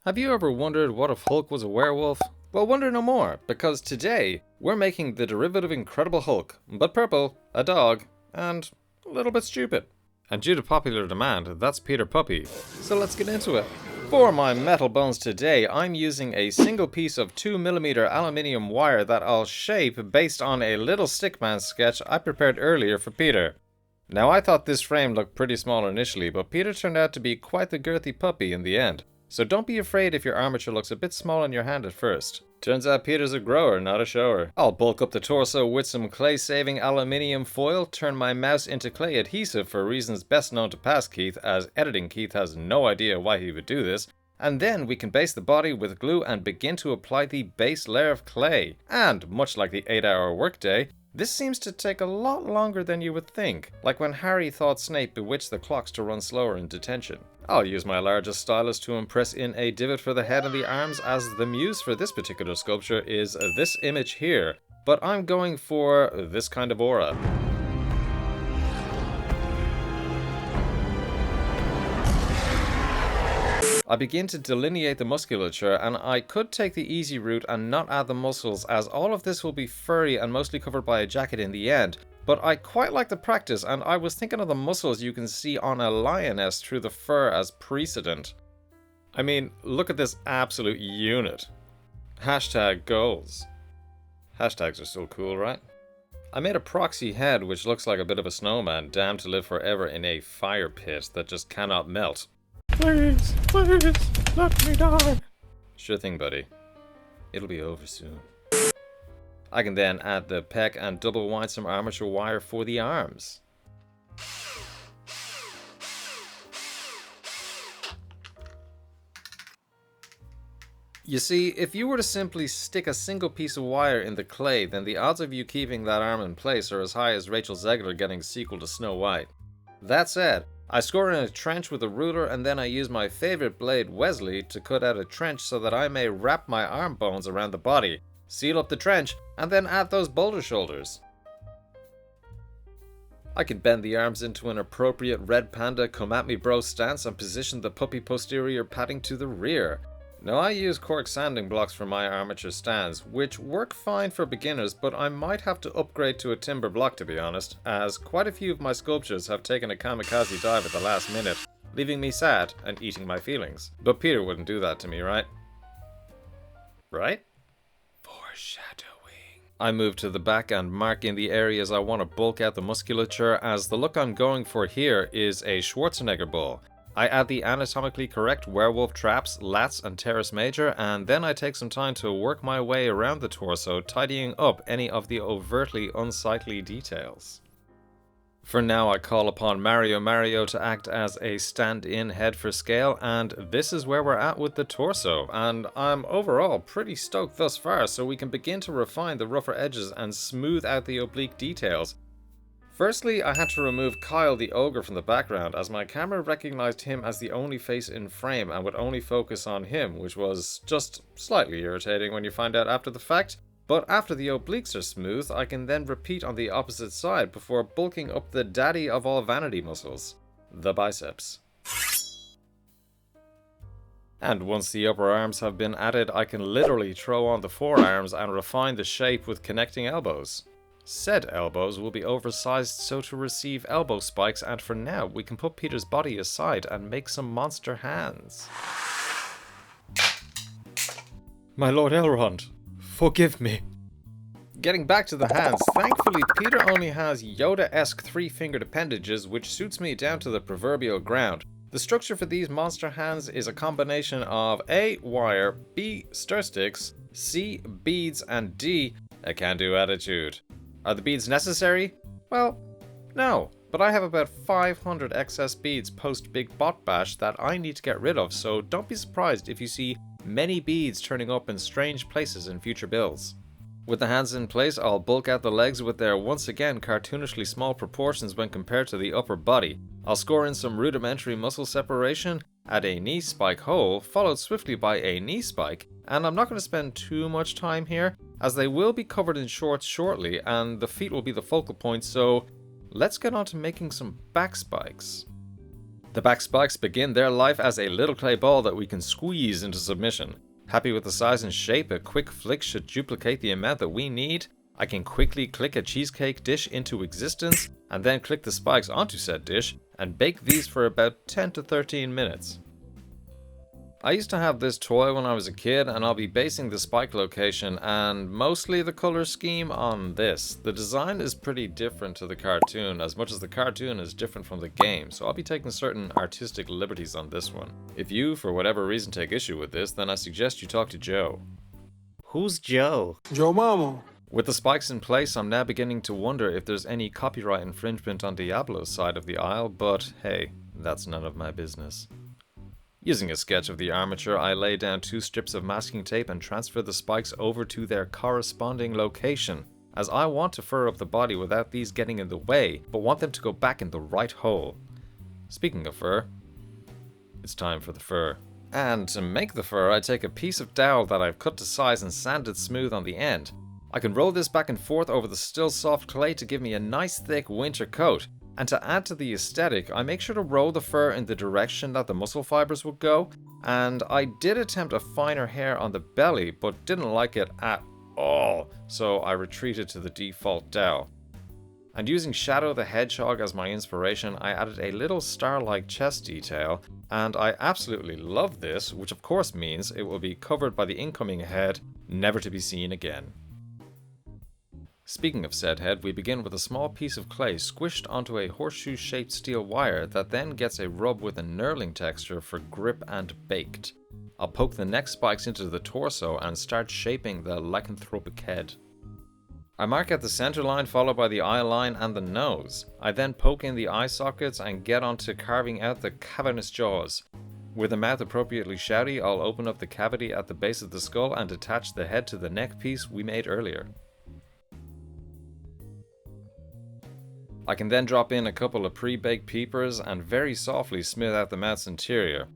Have you ever wondered what if Hulk was a werewolf? Well, wonder no more, because today we're making the derivative Incredible Hulk, but purple, a dog, and a little bit stupid. And due to popular demand, that's Peter Puppy. So let's get into it. For my metal bones today, I'm using a single piece of 2mm aluminium wire that I'll shape based on a little stickman sketch I prepared earlier for Peter. Now I thought this frame looked pretty small initially, but Peter turned out to be quite the girthy puppy in the end. So don't be afraid if your armature looks a bit small in your hand at first. Turns out Peter's a grower, not a shower. I'll bulk up the torso with some clay-saving aluminium foil, turn my mouse into clay adhesive for reasons best known to past Keith, as editing Keith has no idea why he would do this, and then we can base the body with glue and begin to apply the base layer of clay. And, much like the 8-hour workday, this seems to take a lot longer than you would think, like when Harry thought Snape bewitched the clocks to run slower in detention. I'll use my largest stylus to impress in a divot for the head and the arms, as the muse for this particular sculpture is this image here, but I'm going for this kind of aura. I begin to delineate the musculature, and I could take the easy route and not add the muscles, as all of this will be furry and mostly covered by a jacket in the end. But I quite like the practice, and I was thinking of the muscles you can see on a lioness through the fur as precedent. I mean, look at this absolute unit. Hashtag goals. Hashtags are still cool, right? I made a proxy head which looks like a bit of a snowman, damned to live forever in a fire pit that just cannot melt. Please, let me die. Sure thing, buddy. It'll be over soon. I can then add the pec and double wind some armature wire for the arms. You see, if you were to simply stick a single piece of wire in the clay, then the odds of you keeping that arm in place are as high as Rachel Zegler getting a sequel to Snow White. That said, I score in a trench with a ruler, and then I use my favorite blade, Wesley, to cut out a trench so that I may wrap my arm bones around the body, seal up the trench, and then add those boulder shoulders. I can bend the arms into an appropriate red panda come at me bro stance and position the puppy posterior padding to the rear. Now I use cork sanding blocks for my armature stands, which work fine for beginners, but I might have to upgrade to a timber block to be honest, as quite a few of my sculptures have taken a kamikaze dive at the last minute, leaving me sad and eating my feelings. But Peter wouldn't do that to me, right? Right? Foreshadowing. I move to the back and mark in the areas I want to bulk out the musculature, as the look I'm going for here is a Schwarzenegger bull. I add the anatomically correct werewolf traps, lats and teres major, and then I take some time to work my way around the torso, tidying up any of the overtly unsightly details. For now I call upon Mario to act as a stand-in head for scale, and this is where we're at with the torso, and I'm overall pretty stoked thus far, so we can begin to refine the rougher edges and smooth out the oblique details. Firstly, I had to remove Kyle the ogre from the background, as my camera recognized him as the only face in frame and would only focus on him, which was just slightly irritating when you find out after the fact. But after the obliques are smooth, I can then repeat on the opposite side before bulking up the daddy of all vanity muscles, the biceps. And once the upper arms have been added, I can literally throw on the forearms and refine the shape with connecting elbows. Said elbows will be oversized so to receive elbow spikes, and for now we can put Peter's body aside and make some monster hands. My Lord Elrond, forgive me. Getting back to the hands, thankfully Peter only has Yoda-esque 3-fingered appendages, which suits me down to the proverbial ground. The structure for these monster hands is a combination of A. Wire, B. Stir sticks, C. Beads, and D. A can-do attitude. Are the beads necessary? Well, no, but I have about 500 excess beads post Big Bot Bash that I need to get rid of, so don't be surprised if you see many beads turning up in strange places in future builds. With the hands in place, I'll bulk out the legs with their once again cartoonishly small proportions when compared to the upper body. I'll score in some rudimentary muscle separation, add a knee spike hole, followed swiftly by a knee spike, and I'm not going to spend too much time here, as they will be covered in shorts shortly, and the feet will be the focal point, so let's get on to making some back spikes. The back spikes begin their life as a little clay ball that we can squeeze into submission. Happy with the size and shape, a quick flick should duplicate the amount that we need. I can quickly click a cheesecake dish into existence, and then click the spikes onto said dish, and bake these for about 10 to 13 minutes. I used to have this toy when I was a kid, and I'll be basing the spike location and mostly the color scheme on this. The design is pretty different to the cartoon, as much as the cartoon is different from the game, so I'll be taking certain artistic liberties on this one. If you, for whatever reason, take issue with this, then I suggest you talk to Joe. Who's Joe? Joe Mama. With the spikes in place, I'm now beginning to wonder if there's any copyright infringement on Diablo's side of the aisle, but hey, that's none of my business. Using a sketch of the armature, I lay down 2 strips of masking tape and transfer the spikes over to their corresponding location, as I want to fur up the body without these getting in the way, but want them to go back in the right hole. Speaking of fur, it's time for the fur. And to make the fur, I take a piece of dowel that I've cut to size and sanded smooth on the end. I can roll this back and forth over the still soft clay to give me a nice thick winter coat. And to add to the aesthetic, I make sure to roll the fur in the direction that the muscle fibers would go, and I did attempt a finer hair on the belly, but didn't like it at all, so I retreated to the default dowel. And using Shadow the Hedgehog as my inspiration, I added a little star-like chest detail, and I absolutely love this, which of course means it will be covered by the incoming head, never to be seen again. Speaking of said head, we begin with a small piece of clay squished onto a horseshoe-shaped steel wire that then gets a rub with a knurling texture for grip and baked. I'll poke the neck spikes into the torso and start shaping the lycanthropic head. I mark out the center line followed by the eye line and the nose. I then poke in the eye sockets and get onto carving out the cavernous jaws. With the mouth appropriately shouty, I'll open up the cavity at the base of the skull and attach the head to the neck piece we made earlier. I can then drop in a couple of pre-baked peepers and very softly smooth out the mouth's interior.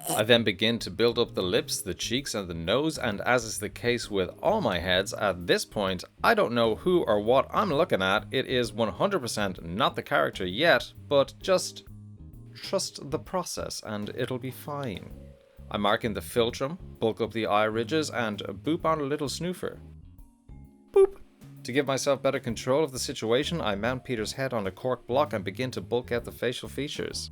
I then begin to build up the lips, the cheeks and the nose, and as is the case with all my heads, at this point I don't know who or what I'm looking at. It is 100% not the character yet, but just trust the process and it'll be fine. I mark in the philtrum, bulk up the eye ridges and boop on a little snoofer. Boop! To give myself better control of the situation, I mount Peter's head on a cork block and begin to bulk out the facial features.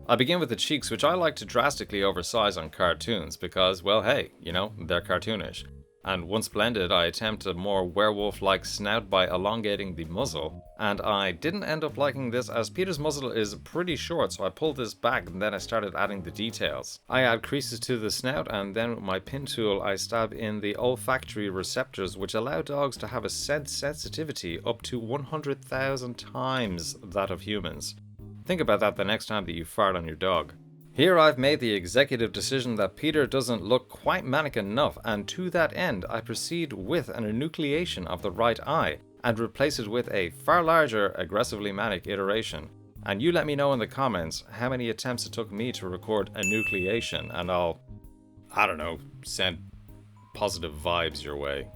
I begin with the cheeks, which I like to drastically oversize on cartoons because, well, hey, you know, they're cartoonish. And once blended, I attempt a more werewolf-like snout by elongating the muzzle. And I didn't end up liking this as Peter's muzzle is pretty short, so I pulled this back and then I started adding the details. I add creases to the snout and then with my pin tool I stab in the olfactory receptors which allow dogs to have a scent sensitivity up to 100,000 times that of humans. Think about that the next time that you fart on your dog. Here I've made the executive decision that Peter doesn't look quite manic enough, and to that end I proceed with an enucleation of the right eye and replace it with a far larger, aggressively manic iteration. And you let me know in the comments how many attempts it took me to record enucleation, and I'll, I don't know, send positive vibes your way.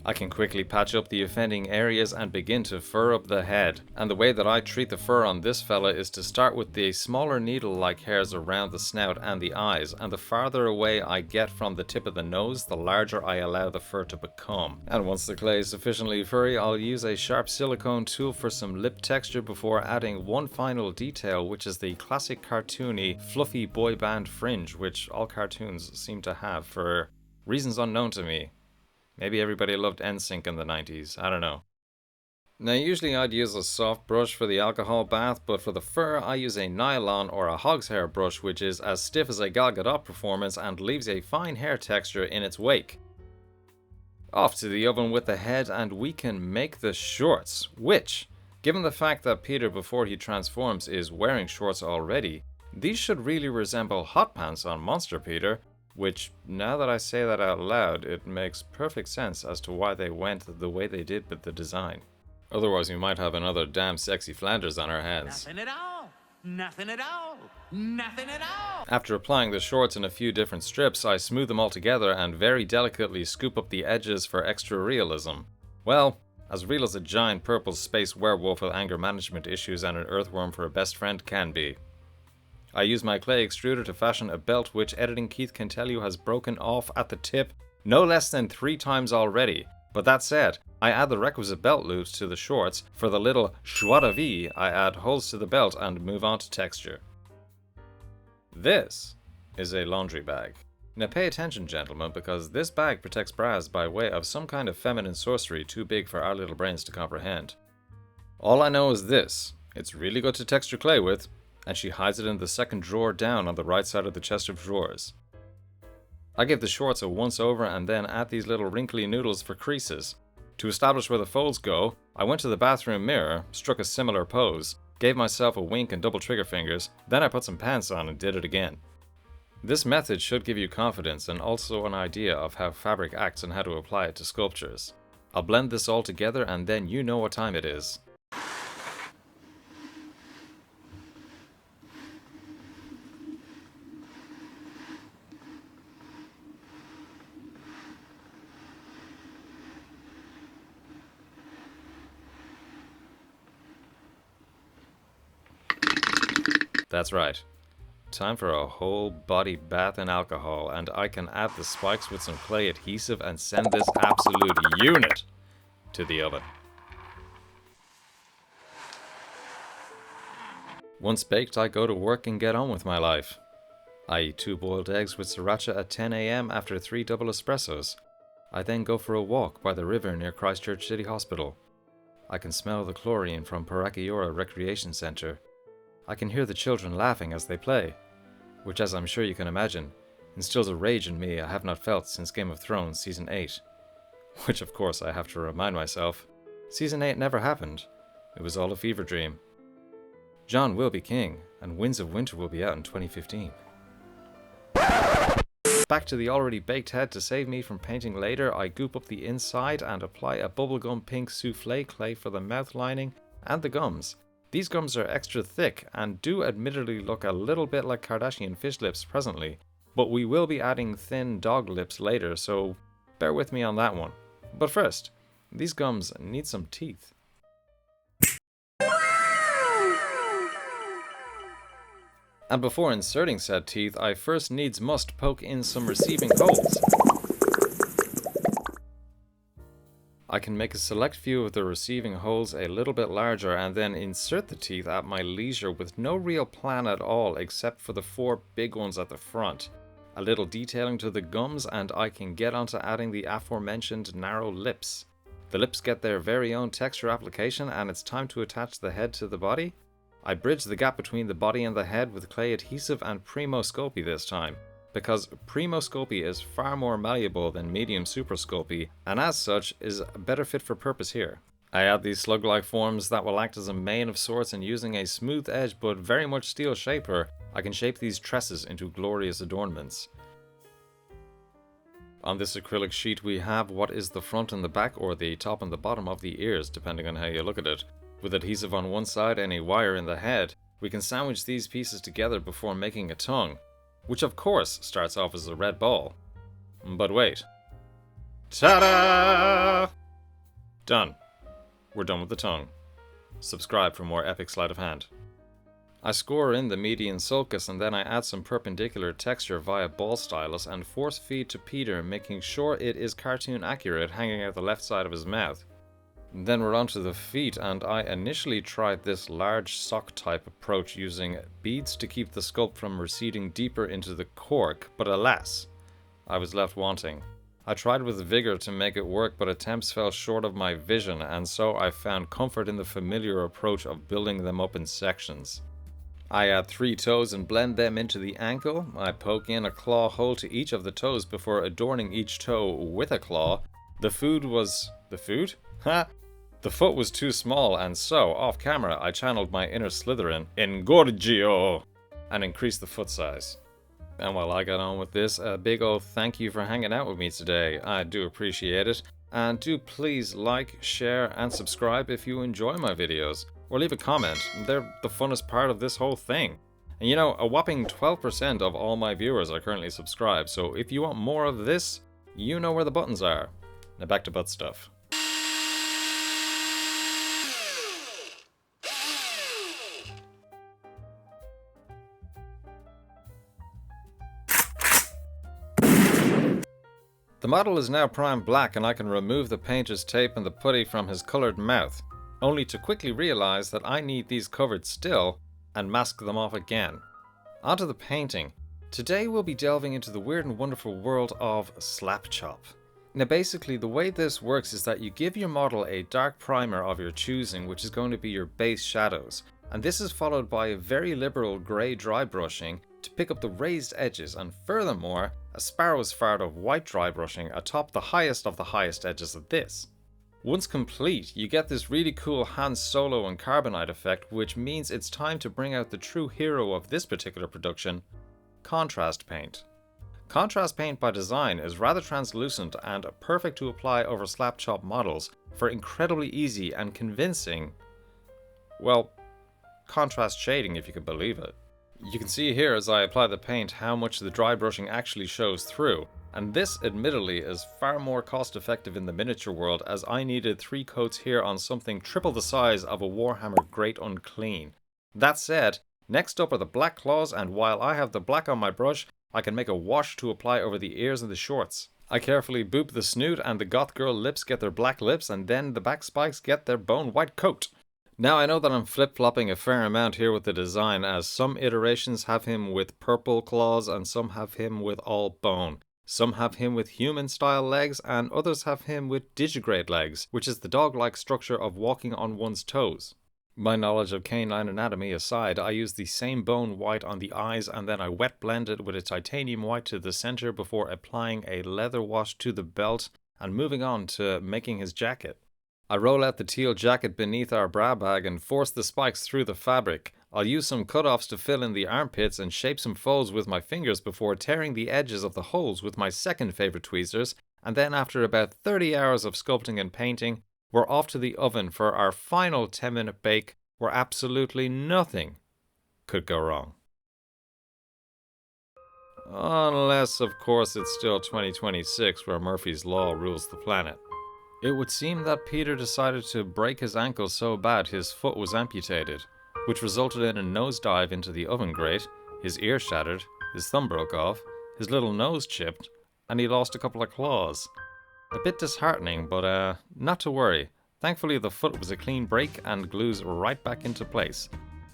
I can quickly patch up the offending areas and begin to fur up the head. And the way that I treat the fur on this fella is to start with the smaller needle-like hairs around the snout and the eyes, and the farther away I get from the tip of the nose, the larger I allow the fur to become. And once the clay is sufficiently furry, I'll use a sharp silicone tool for some lip texture before adding one final detail, which is the classic cartoony, fluffy boy band fringe, which all cartoons seem to have for reasons unknown to me. Maybe everybody loved NSYNC in the 90s, I don't know. Now usually I'd use a soft brush for the alcohol bath, but for the fur I use a nylon or a hog's hair brush which is as stiff as a Gal Gadot performance and leaves a fine hair texture in its wake. Off to the oven with the head and we can make the shorts, which, given the fact that Peter before he transforms is wearing shorts already, these should really resemble hot pants on Monster Peter. Which, now that I say that out loud, it makes perfect sense as to why they went the way they did with the design. Otherwise we might have another damn sexy Flanders on our hands. Nothing at all! Nothing at all! Nothing at all! After applying the shorts in a few different strips, I smooth them all together and very delicately scoop up the edges for extra realism. Well, as real as a giant purple space werewolf with anger management issues and an earthworm for a best friend can be. I use my clay extruder to fashion a belt which Editing Keith can tell you has broken off at the tip no less than 3 times already. But that said, I add the requisite belt loops to the shorts. For the little joie de vie, I add holes to the belt and move on to texture. This is a laundry bag. Now pay attention, gentlemen, because this bag protects bras by way of some kind of feminine sorcery too big for our little brains to comprehend. All I know is this: it's really good to texture clay with, and she hides it in the second drawer down on the right side of the chest of drawers. I give the shorts a once over and then add these little wrinkly noodles for creases. To establish where the folds go, I went to the bathroom mirror, struck a similar pose, gave myself a wink and double trigger fingers, then I put some pants on and did it again. This method should give you confidence and also an idea of how fabric acts and how to apply it to sculptures. I'll blend this all together and then you know what time it is. That's right. Time for a whole body bath in alcohol, and I can add the spikes with some clay adhesive and send this absolute unit to the oven. Once baked, I go to work and get on with my life. I eat 2 boiled eggs with sriracha at 10 AM after 3 double espressos. I then go for a walk by the river near Christchurch City Hospital. I can smell the chlorine from Parakiora Recreation Centre. I can hear the children laughing as they play, which, as I'm sure you can imagine, instills a rage in me I have not felt since Game of Thrones Season 8. Which, of course, I have to remind myself, Season 8 never happened. It was all a fever dream. Jon will be king, and Winds of Winter will be out in 2015. Back to the already baked head. To save me from painting later, I goop up the inside and apply a bubblegum pink souffle clay for the mouth lining and the gums. These gums are extra thick and do admittedly look a little bit like Kardashian fish lips presently, but we will be adding thin dog lips later, so bear with me on that one. But first, these gums need some teeth. And before inserting said teeth, I first needs must poke in some receiving holes. I can make a select few of the receiving holes a little bit larger and then insert the teeth at my leisure with no real plan at all except for the 4 big ones at the front. A little detailing to the gums and I can get onto adding the aforementioned narrow lips. The lips get their very own texture application and it's time to attach the head to the body. I bridge the gap between the body and the head with clay adhesive and Primo Sculpey this time, because Primo Sculpey is far more malleable than Medium Super Sculpey, and as such is a better fit for purpose here. I add these slug-like forms that will act as a mane of sorts, and using a smooth edge but very much steel shaper, I can shape these tresses into glorious adornments. On this acrylic sheet we have what is the front and the back, or the top and the bottom of the ears, depending on how you look at it. With adhesive on one side and a wire in the head, we can sandwich these pieces together before making a tongue, which of course starts off as a red ball. But wait. Ta-da! Done. We're done with the tongue. Subscribe for more epic sleight of hand. I score in the median sulcus and then I add some perpendicular texture via ball stylus and force feed to Peter, making sure it is cartoon accurate, hanging out the left side of his mouth. Then we're on to the feet, and I initially tried this large sock type approach using beads to keep the sculpt from receding deeper into the cork, but alas, I was left wanting. I tried with vigor to make it work, but attempts fell short of my vision, and so I found comfort in the familiar approach of building them up in sections. I add 3 toes and blend them into the ankle. I poke in a claw hole to each of the toes before adorning each toe with a claw. The foot was too small, and so, off camera, I channeled my inner Slytherin, Engorgio, and increased the foot size. And while I got on with this, a big old thank you for hanging out with me today. I do appreciate it. And do please like, share, and subscribe if you enjoy my videos. Or leave a comment. They're the funnest part of this whole thing. And you know, a whopping 12% of all my viewers are currently subscribed, so if you want more of this, you know where the buttons are. Now back to butt stuff. The model is now primed black and I can remove the painter's tape and the putty from his coloured mouth, only to quickly realise that I need these covered still and mask them off again. Onto the painting. Today we'll be delving into the weird and wonderful world of slap chop. Now basically the way this works is that you give your model a dark primer of your choosing, which is going to be your base shadows, and this is followed by a very liberal grey dry brushing to pick up the raised edges, and furthermore a sparrow's fart of white dry brushing atop the highest of the highest edges of this. Once complete, you get this really cool Han Solo and Carbonite effect, which means it's time to bring out the true hero of this particular production, contrast paint. Contrast paint by design is rather translucent and perfect to apply over slap chop models for incredibly easy and convincing, well, contrast shading if you can believe it. You can see here as I apply the paint how much the dry brushing actually shows through, and this admittedly is far more cost effective in the miniature world, as I needed 3 coats here on something triple the size of a Warhammer Great Unclean. That said, next up are the black claws, and while I have the black on my brush, I can make a wash to apply over the ears and the shorts. I carefully boop the snoot and the goth girl lips get their black lips, and then the back spikes get their bone white coat. Now I know that I'm flip-flopping a fair amount here with the design, as some iterations have him with purple claws and some have him with all bone. Some have him with human-style legs and others have him with digigrade legs, which is the dog-like structure of walking on one's toes. My knowledge of canine anatomy aside, I use the same bone white on the eyes and then I wet blend it with a titanium white to the center before applying a leather wash to the belt and moving on to making his jacket. I roll out the teal jacket beneath our bra bag and force the spikes through the fabric. I'll use some cutoffs to fill in the armpits and shape some folds with my fingers before tearing the edges of the holes with my second favourite tweezers, and then after about 30 hours of sculpting and painting, we're off to the oven for our final 10-minute bake where absolutely nothing could go wrong. Unless, of course, it's still 2026 where Murphy's Law rules the planet. It would seem that Peter decided to break his ankle so bad his foot was amputated, which resulted in a nosedive into the oven grate, his ear shattered, his thumb broke off, his little nose chipped, and he lost a couple of claws. A bit disheartening, but not to worry. Thankfully the foot was a clean break and glues right back into place.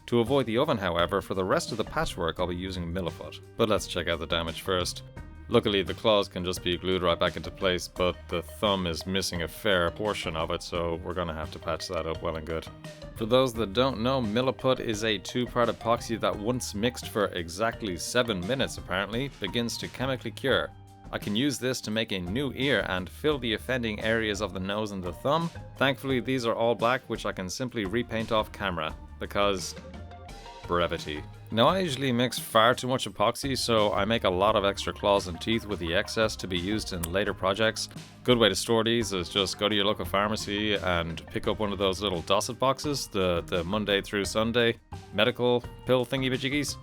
To avoid the oven, however, for the rest of the patchwork I'll be using Millifoot. But let's check out the damage first. Luckily the claws can just be glued right back into place, but the thumb is missing a fair portion of it, so we're gonna have to patch that up well and good. For those that don't know, Milliput is a 2-part epoxy that once mixed for exactly 7 minutes apparently, begins to chemically cure. I can use this to make a new ear and fill the offending areas of the nose and the thumb. Thankfully these are all black, which I can simply repaint off camera, because brevity. Now I usually mix far too much epoxy, so I make a lot of extra claws and teeth with the excess to be used in later projects. Good way to store these is just go to your local pharmacy and pick up one of those little Dosset boxes, the Monday through Sunday medical pill thingy-majiggies.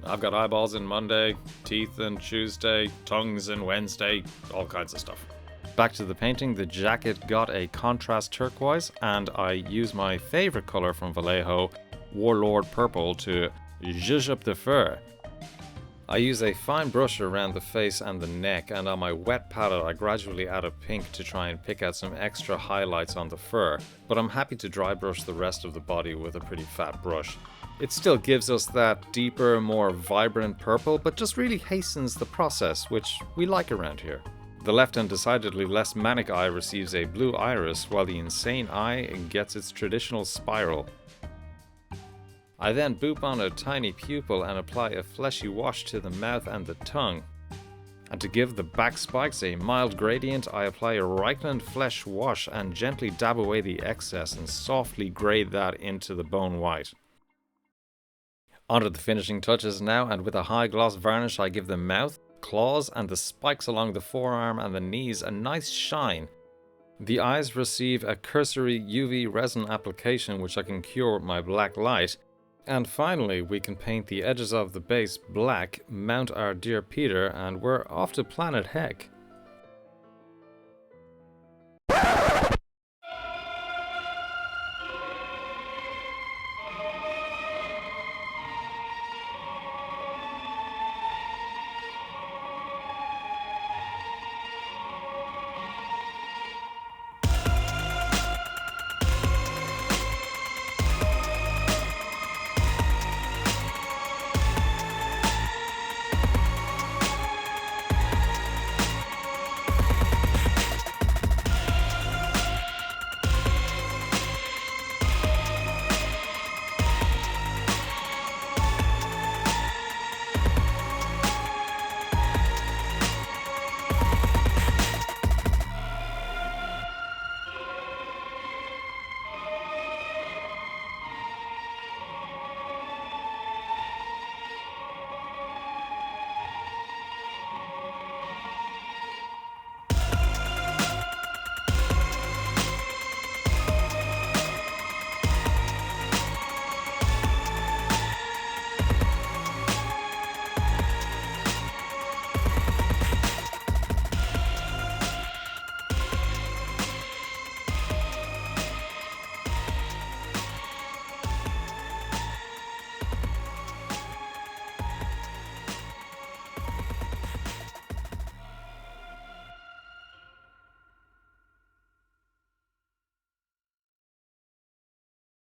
I've got eyeballs in Monday, teeth in Tuesday, tongues in Wednesday, all kinds of stuff. Back to the painting, the jacket got a contrast turquoise, and I use my favourite colour from Vallejo, Warlord Purple, to zhuzh up the fur. I use a fine brush around the face and the neck, and on my wet palette I gradually add a pink to try and pick out some extra highlights on the fur, but I'm happy to dry brush the rest of the body with a pretty fat brush. It still gives us that deeper, more vibrant purple, but just really hastens the process, which we like around here. The left and decidedly less manic eye receives a blue iris, while the insane eye gets its traditional spiral. I then boop on a tiny pupil and apply a fleshy wash to the mouth and the tongue. And to give the back spikes a mild gradient, I apply a Reichland flesh wash and gently dab away the excess and softly grade that into the bone white. Onto the finishing touches now, and with a high gloss varnish I give the mouth, claws and the spikes along the forearm and the knees a nice shine. The eyes receive a cursory UV resin application which I can cure with my black light. And finally we can paint the edges of the base black, mount our dear Peter, and we're off to Planet Heck.